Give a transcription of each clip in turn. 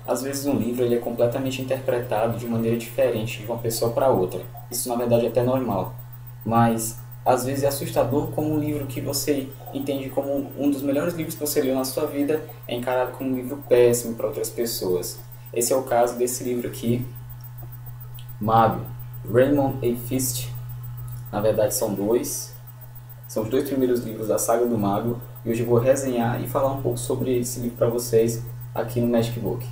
Às vezes um livro ele é completamente interpretado de maneira diferente de uma pessoa para outra. Isso na verdade é até normal. Mas às vezes é assustador como um livro que você entende como um dos melhores livros que você leu na sua vida é encarado como um livro péssimo para outras pessoas. Esse é o caso desse livro aqui, Mago, Raymond A. Fist. Na verdade são dois. São os dois primeiros livros da saga do Mago. E hoje eu vou resenhar e falar um pouco sobre esse livro para vocês aqui no Magic Book.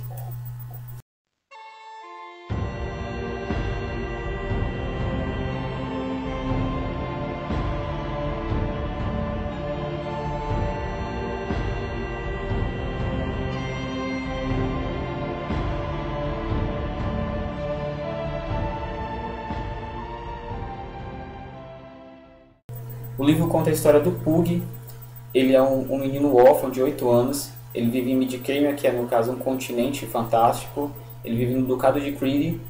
O livro conta a história do Pug. Ele é um menino órfão de 8 anos. Ele vive em Midicamia, que é no caso um continente fantástico. Ele vive no Ducado de Creedy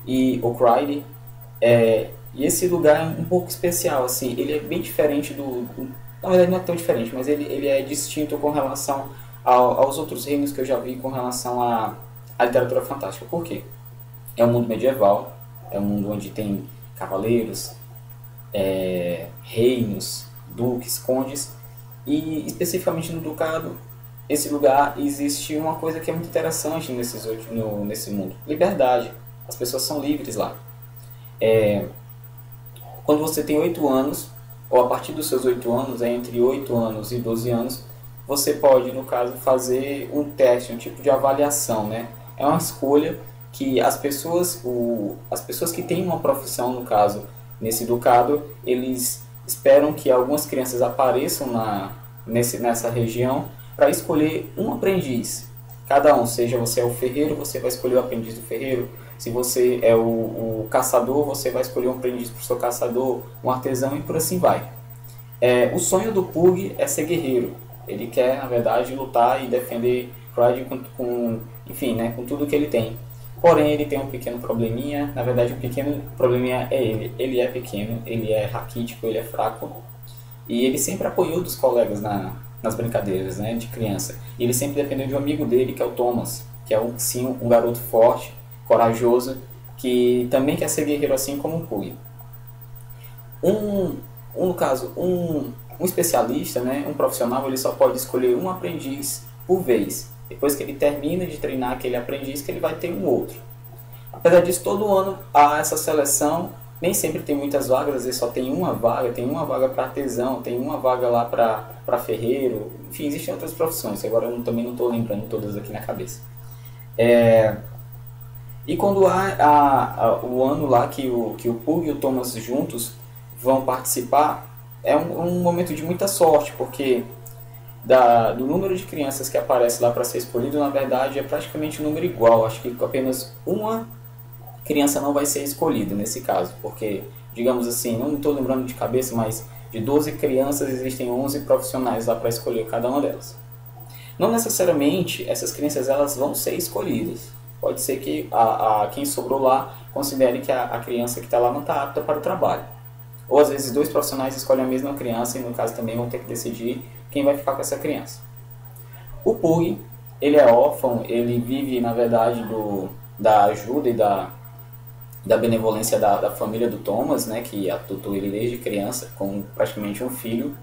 e O'Cridy. E esse lugar é um pouco especial, assim. Ele é bem diferente na verdade não é tão diferente, mas ele é distinto com relação aos outros reinos que eu já vi com relação à literatura fantástica. Por quê? É um mundo medieval, é um mundo onde tem cavaleiros, reinos, duques, condes, e especificamente no Ducado, esse lugar existe uma coisa que é muito interessante nesse mundo: liberdade. As pessoas são livres lá. Quando você tem 8 anos, ou a partir dos seus 8 anos, entre 8 anos e 12 anos, você pode, no caso, fazer um teste, um tipo de avaliação, né? É uma escolha que as pessoas que têm uma profissão, no caso, nesse ducado, eles esperam que algumas crianças apareçam nessa região para escolher um aprendiz. Cada um, seja você é o ferreiro, você vai escolher o aprendiz do ferreiro. Se você é o caçador, você vai escolher um aprendiz para o seu caçador, um artesão e por assim vai. O sonho do Pug é ser guerreiro. Ele quer, na verdade, lutar e defender Pride enfim, né, com tudo que ele tem. Porém, ele tem um pequeno probleminha. Na verdade, o pequeno probleminha é ele. Ele é pequeno, ele é raquítico, ele é fraco. E ele sempre apoiou dos colegas nas brincadeiras, né, de criança. E ele sempre dependeu de um amigo dele, que é o Thomas, que é sim, um garoto forte, corajoso, que também quer ser guerreiro assim como o Pug. No caso, um especialista, né, um profissional, ele só pode escolher um aprendiz por vez. Depois que ele termina de treinar aquele aprendiz, que ele vai ter um outro. Apesar disso, todo ano há essa seleção. Nem sempre tem muitas vagas, às vezes só tem uma vaga para artesão, tem uma vaga lá para ferreiro. Enfim, existem outras profissões, agora eu também não estou lembrando todas aqui na cabeça. E quando há o ano lá que o Pug e o Thomas juntos vão participar, é um momento de muita sorte, porque do número de crianças que aparece lá para ser escolhido, na verdade é praticamente um número igual. Acho que apenas uma criança não vai ser escolhida nesse caso, porque, digamos assim, não estou lembrando de cabeça, mas de 12 crianças existem 11 profissionais lá para escolher cada uma delas. Não necessariamente essas crianças elas vão ser escolhidas. Pode ser que quem sobrou lá considere que a criança que está lá não está apta para o trabalho. Ou às vezes dois profissionais escolhem a mesma criança e no caso também vão ter que decidir quem vai ficar com essa criança. O Pug, ele é órfão, ele vive na verdade da ajuda e da benevolência da família do Thomas, né, que adotou ele desde criança, como praticamente um filho.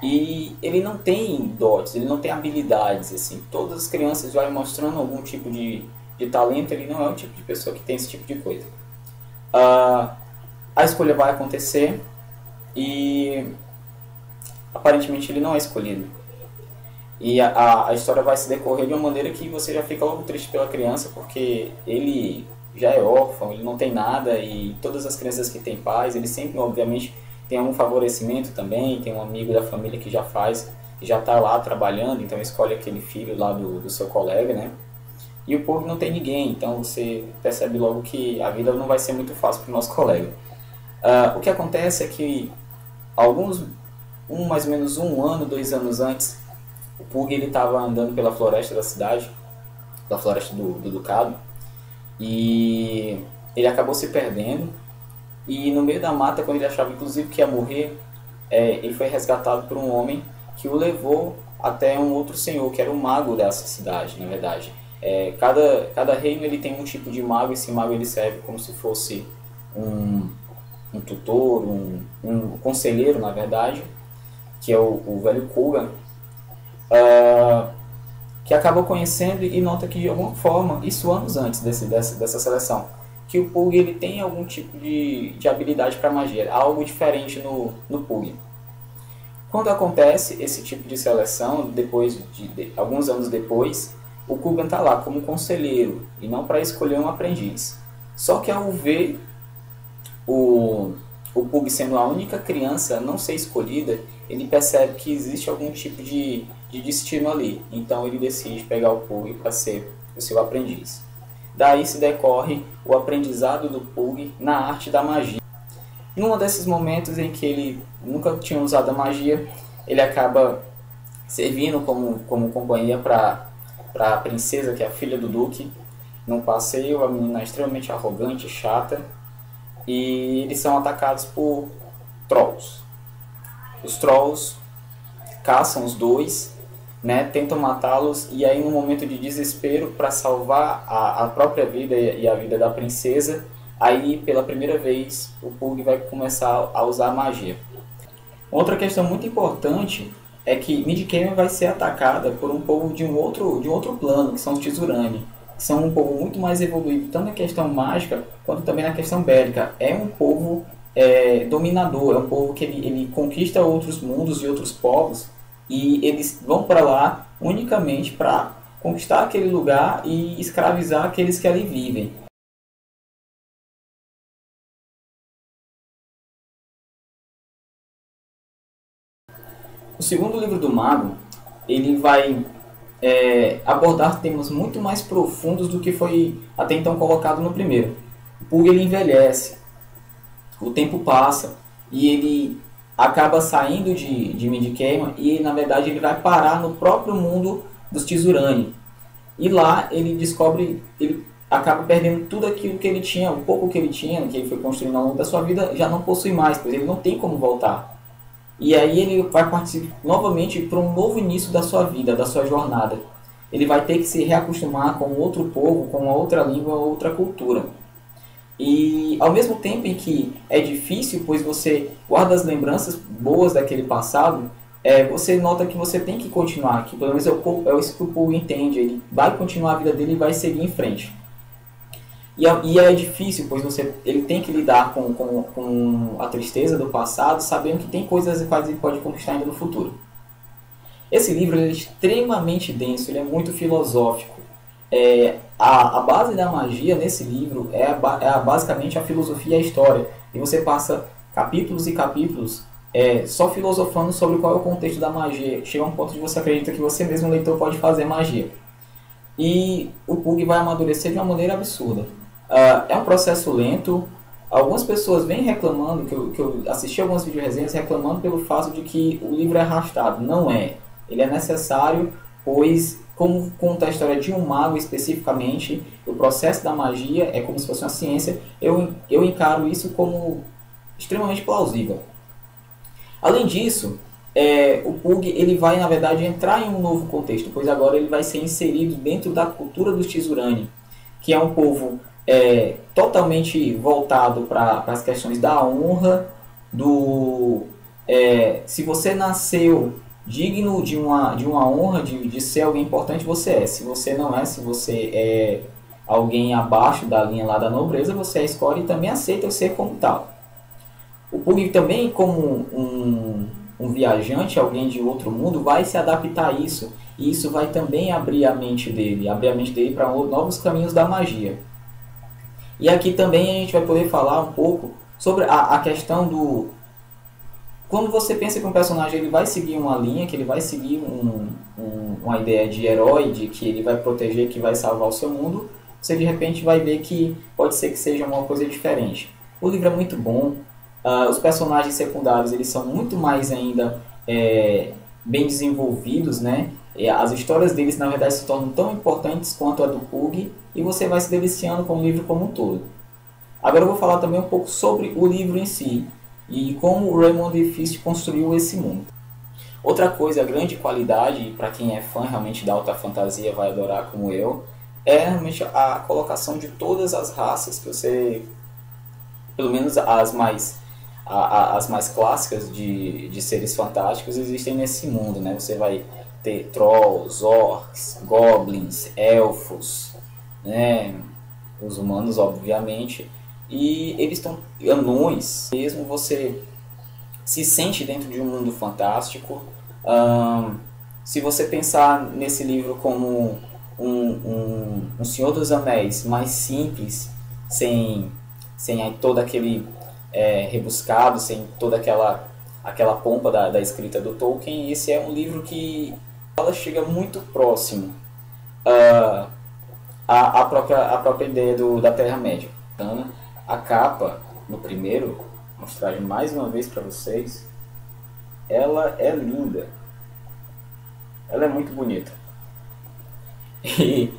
E ele não tem dotes, ele não tem habilidades, assim. Todas as crianças vão mostrando algum tipo de talento, ele não é o tipo de pessoa que tem esse tipo de coisa. A escolha vai acontecer e aparentemente ele não é escolhido. E a história vai se decorrer de uma maneira que você já fica logo triste pela criança, porque ele já é órfão, ele não tem nada, e todas as crianças que têm pais, ele sempre, obviamente, tem algum favorecimento também, tem um amigo da família que já está lá trabalhando, então escolhe aquele filho lá do seu colega, né? E o Pug não tem ninguém, então você percebe logo que a vida não vai ser muito fácil para o nosso colega. O que acontece é que mais ou menos 1 ano, 2 anos antes, o Pug estava andando pela floresta da cidade, da floresta do Ducado, e ele acabou se perdendo. E no meio da mata, quando ele achava inclusive que ia morrer, ele foi resgatado por um homem que o levou até um outro senhor, que era o mago dessa cidade, na verdade. Cada reino ele tem um tipo de mago, esse mago ele serve como se fosse um, um tutor, um conselheiro, na verdade, que é o velho Koga, que acaba conhecendo e nota que de alguma forma, isso anos antes dessa seleção, que o Pug ele tem algum tipo de habilidade para magia, algo diferente no Pug. Quando acontece esse tipo de seleção, depois de alguns anos depois, o Kugan está lá como conselheiro e não para escolher um aprendiz. Só que ao ver o Pug sendo a única criança a não ser escolhida, ele percebe que existe algum tipo de destino ali. Então ele decide pegar o Pug para ser o seu aprendiz. Daí se decorre o aprendizado do Pug na arte da magia. Num desses momentos em que ele nunca tinha usado a magia, ele acaba servindo como companhia para a princesa, que é a filha do duque, num passeio. A menina é extremamente arrogante, chata, e eles são atacados por trolls. Os trolls caçam os dois, né, tentam matá-los, e aí no momento de desespero, para salvar a própria vida e a vida da princesa, aí pela primeira vez o Pug vai começar a usar a magia. Outra questão muito importante é que Midicame vai ser atacada por um povo de um outro plano, que são os Tizurani. São um povo muito mais evoluído, tanto na questão mágica, quanto também na questão bélica. É um povo dominador, é um povo que ele conquista outros mundos e outros povos, e eles vão para lá unicamente para conquistar aquele lugar e escravizar aqueles que ali vivem. O segundo livro do Mago, ele vai abordar temas muito mais profundos do que foi até então colocado no primeiro. O Pug ele envelhece, o tempo passa e ele acaba saindo de Midicama e na verdade ele vai parar no próprio mundo dos Tizurani. E lá ele descobre, ele acaba perdendo tudo aquilo que ele tinha, o pouco que ele tinha, que ele foi construindo ao longo da sua vida, já não possui mais, pois ele não tem como voltar. E aí ele vai partir novamente para um novo início da sua vida, da sua jornada. Ele vai ter que se reacostumar com outro povo, com outra língua, outra cultura. E ao mesmo tempo em que é difícil, pois você guarda as lembranças boas daquele passado, você nota que você tem que continuar, que pelo menos é isso que o Pug entende, ele vai continuar a vida dele e vai seguir em frente. E é difícil, pois ele tem que lidar com a tristeza do passado, sabendo que tem coisas que ele pode conquistar ainda no futuro. Esse livro é extremamente denso, ele é muito filosófico. A base da magia nesse livro basicamente a filosofia e a história. E você passa capítulos e capítulos só filosofando sobre qual é o contexto da magia. Chega a um ponto de você acredita que você mesmo, leitor, pode fazer magia. E o Pug vai amadurecer de uma maneira absurda. É um processo lento. Algumas pessoas vêm reclamando, que eu assisti algumas videoresenhas reclamando pelo fato de que o livro é arrastado. Não é. Ele é necessário, pois, como conta a história de um mago especificamente, o processo da magia é como se fosse uma ciência, eu encaro isso como extremamente plausível. Além disso, o Pug ele vai, na verdade, entrar em um novo contexto, pois agora ele vai ser inserido dentro da cultura dos Tizurani, que é um povo totalmente voltado para as questões da honra, se você nasceu digno de uma honra, de ser alguém importante, você é. Se você não é, se você é alguém abaixo da linha lá da nobreza, você escolhe e também aceita ser como tal. O Pug também, como um viajante, alguém de outro mundo, vai se adaptar a isso. E isso vai também abrir a mente dele para novos caminhos da magia. E aqui também a gente vai poder falar um pouco sobre a questão do... Quando você pensa que um personagem ele vai seguir uma linha, que ele vai seguir uma ideia de herói, de que ele vai proteger, que vai salvar o seu mundo, você de repente vai ver que pode ser que seja uma coisa diferente. O livro é muito bom, os personagens secundários eles são muito mais ainda bem desenvolvidos, né? As histórias deles na verdade se tornam tão importantes quanto a do Pug, e você vai se deliciando com o livro como um todo. Agora eu vou falar também um pouco sobre o livro em si, e como o Raymond Fist construiu esse mundo. Outra coisa, a grande qualidade, para quem é fã realmente da alta fantasia vai adorar como eu, é realmente a colocação de todas as raças que você, pelo menos as mais clássicas de seres fantásticos existem nesse mundo, né? Você vai ter trolls, orcs, goblins, elfos, né? Os humanos, obviamente, e eles estão anões. Mesmo você se sente dentro de um mundo fantástico. Se você pensar nesse livro como um Senhor dos Anéis mais simples, sem aí todo aquele rebuscado, sem toda aquela pompa da escrita do Tolkien, esse é um livro que ela chega muito próximo à própria ideia da Terra-média. Então, a capa, no primeiro, vou mostrar mais uma vez para vocês, ela é linda. Ela é muito bonita. E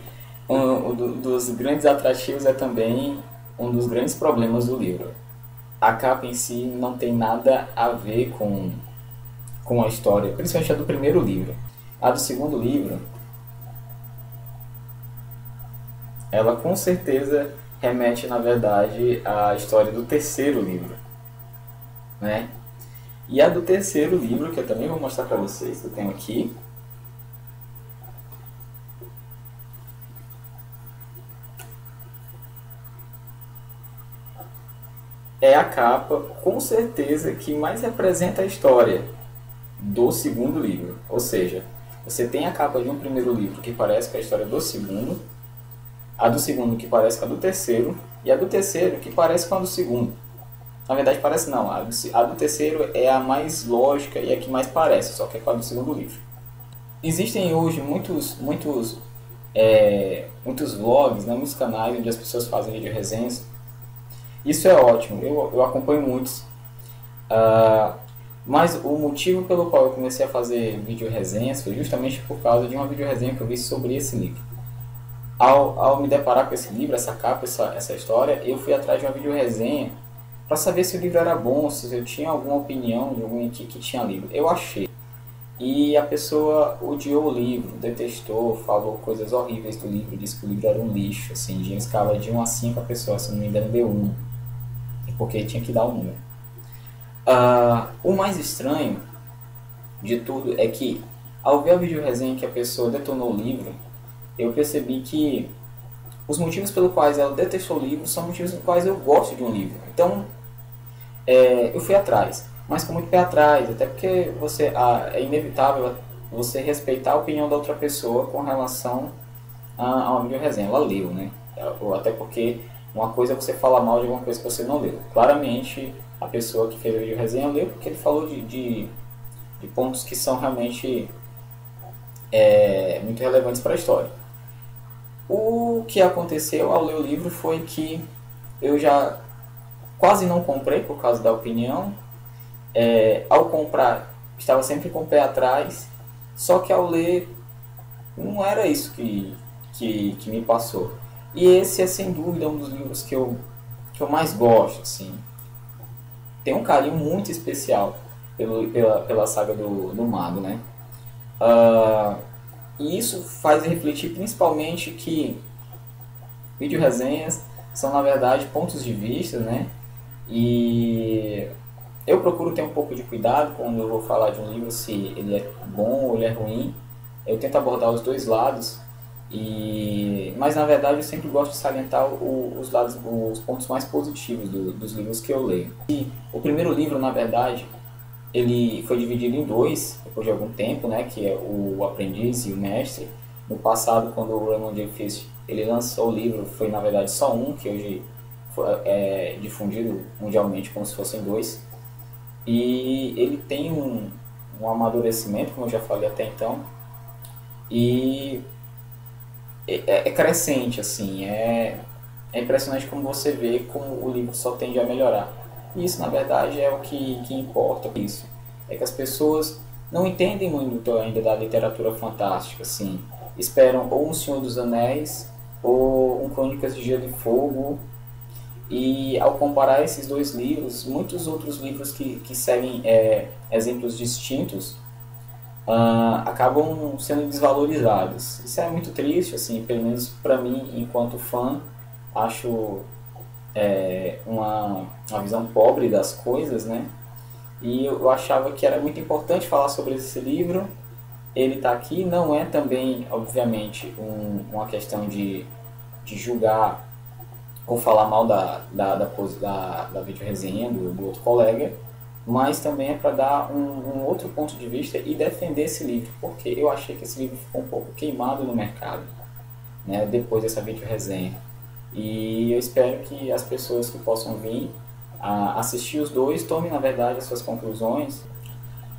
dos grandes atrativos é também um dos grandes problemas do livro. A capa em si não tem nada a ver com a história, principalmente a do primeiro livro. A do segundo livro, ela com certeza remete, na verdade, à história do terceiro livro, né? E a do terceiro livro, que eu também vou mostrar para vocês, que eu tenho aqui, é a capa, com certeza, que mais representa a história do segundo livro. Ou seja, você tem a capa de um primeiro livro que parece com a história do segundo, a do segundo que parece com a do terceiro, e a do terceiro que parece com a do segundo. Na verdade, parece não, a do terceiro é a mais lógica e a que mais parece, só que é com a do segundo livro. Existem hoje muitos vlogs, né, muitos canais onde as pessoas fazem vídeo resenhas. Isso é ótimo, eu acompanho muitos. Mas o motivo pelo qual eu comecei a fazer vídeo resenhas foi justamente por causa de uma vídeo resenha que eu vi sobre esse livro. Ao me deparar com esse livro, essa capa, essa história, eu fui atrás de uma vídeo resenha para saber se o livro era bom, se eu tinha alguma opinião de alguém que tinha lido. Eu achei. E a pessoa odiou o livro, detestou, falou coisas horríveis do livro, disse que o livro era um lixo, assim, de uma escala de 1 a 5 a pessoa, se não me engano, deu 1, porque tinha que dar um número. O mais estranho de tudo é que, ao ver a vídeo resenha que a pessoa detonou o livro, eu percebi que os motivos pelos quais ela detestou o livro são motivos pelos quais eu gosto de um livro. Então, eu fui atrás, mas com muito pé atrás, até porque é inevitável você respeitar a opinião da outra pessoa com relação a uma vídeo resenha. Ela leu, né? Ou até porque uma coisa é você falar mal de alguma coisa que você não leu. Claramente, a pessoa que fez a vídeo resenha leu porque ele falou de pontos que são realmente muito relevantes para a história. O que aconteceu ao ler o livro foi que eu já quase não comprei por causa da opinião. Ao comprar, estava sempre com o pé atrás, só que ao ler, não era isso que me passou. E esse é sem dúvida um dos livros que eu mais gosto, assim. Tem um carinho muito especial pela saga do Mago, né? E isso faz refletir principalmente que vídeo resenhas são, na verdade, pontos de vista, né? E eu procuro ter um pouco de cuidado quando eu vou falar de um livro, se ele é bom ou ele é ruim. Eu tento abordar os dois lados, mas na verdade eu sempre gosto de salientar os pontos mais positivos dos livros que eu leio. E o primeiro livro, na verdade, ele foi dividido em dois, depois de algum tempo, né, que é o Aprendiz e o Mestre. No passado, quando o Raymond J. Feist ele lançou o livro, foi na verdade só um, que hoje é difundido mundialmente como se fossem dois. E ele tem um amadurecimento, como eu já falei até então, e é crescente, assim, é impressionante como você vê como o livro só tende a melhorar. E isso, na verdade, é o que importa. Isso é que as pessoas não entendem muito ainda da literatura fantástica, assim, esperam ou um Senhor dos Anéis ou um Crônicas de Gelo e Fogo. E ao comparar esses dois livros, muitos outros livros que seguem exemplos distintos, acabam sendo desvalorizados. Isso é muito triste, assim, pelo menos para mim, enquanto fã, acho uma visão pobre das coisas, né? E eu achava que era muito importante falar sobre esse livro. Ele está aqui, não é também, obviamente, uma questão de julgar ou falar mal da vídeo resenha do outro colega, mas também é para dar um outro ponto de vista e defender esse livro, porque eu achei que esse livro ficou um pouco queimado no mercado, né, depois dessa vídeo resenha. E eu espero que as pessoas que possam vir a assistir os dois tomem, na verdade, as suas conclusões.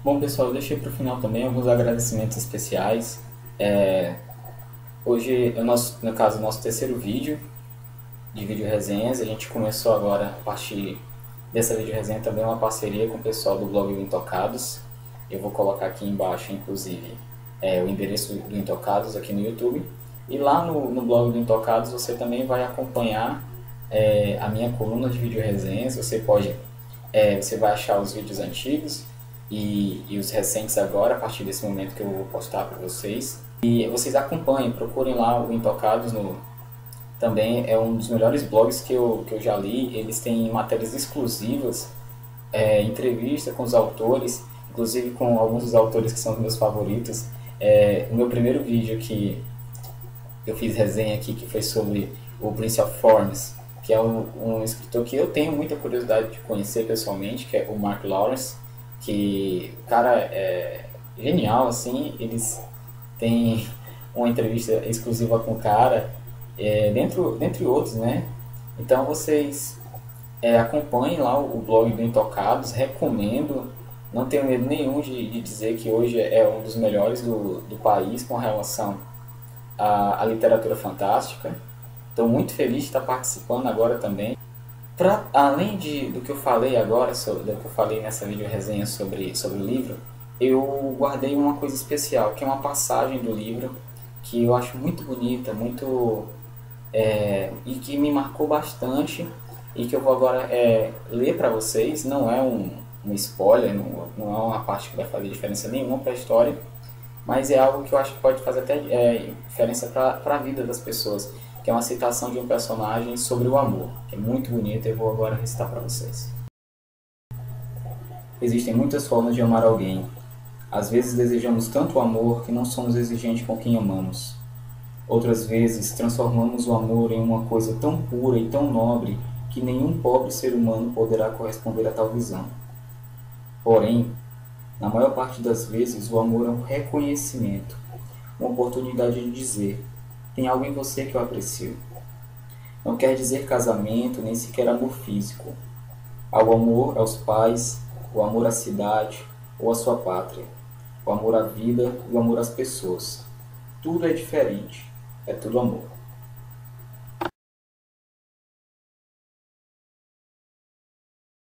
Bom, pessoal, eu deixei para o final também alguns agradecimentos especiais. Hoje é no caso, o nosso terceiro vídeo de vídeo resenhas. A gente começou agora, a partir dessa vídeo resenha, também uma parceria com o pessoal do blog do Intocados. Eu vou colocar aqui embaixo, inclusive, o endereço do Intocados aqui no YouTube. E lá no blog do Intocados você também vai acompanhar a minha coluna de vídeo resenhas. Você vai achar os vídeos antigos e os recentes agora, a partir desse momento que eu vou postar para vocês. E vocês acompanhem, procurem lá o Intocados também é um dos melhores blogs que eu já li. Eles têm matérias exclusivas, entrevista com os autores, inclusive com alguns dos autores que são os meus favoritos. O meu primeiro vídeo que eu fiz resenha aqui, que foi sobre o Prince of Thorns, que é um escritor que eu tenho muita curiosidade de conhecer pessoalmente, que é o Mark Lawrence, que o cara é genial, assim. Eles têm uma entrevista exclusiva com o cara, dentre outros, né? Então vocês acompanhem lá o blog do Intocados, recomendo, não tenho medo nenhum de dizer que hoje é um dos melhores do país com relação à literatura fantástica. Estou muito feliz de estar participando agora também. Além do que eu falei agora, do que eu falei nessa vídeo resenha sobre o livro, eu guardei uma coisa especial, que é uma passagem do livro que eu acho muito bonita, e que me marcou bastante, e que eu vou agora ler para vocês. Não é um spoiler, não é uma parte que vai fazer diferença nenhuma para a história, mas é algo que eu acho que pode fazer até diferença para a vida das pessoas, que é uma citação de um personagem sobre o amor, que é muito bonita. Eu vou agora recitar para vocês. Existem muitas formas de amar alguém. Às vezes desejamos tanto amor que não somos exigentes com quem amamos. Outras vezes transformamos o amor em uma coisa tão pura e tão nobre que nenhum pobre ser humano poderá corresponder a tal visão. Porém, na maior parte das vezes, o amor é um reconhecimento, uma oportunidade de dizer: tem algo em você que eu aprecio. Não quer dizer casamento, nem sequer amor físico. Há o amor aos pais, o amor à cidade ou à sua pátria, o amor à vida e o amor às pessoas. Tudo é diferente, é tudo amor.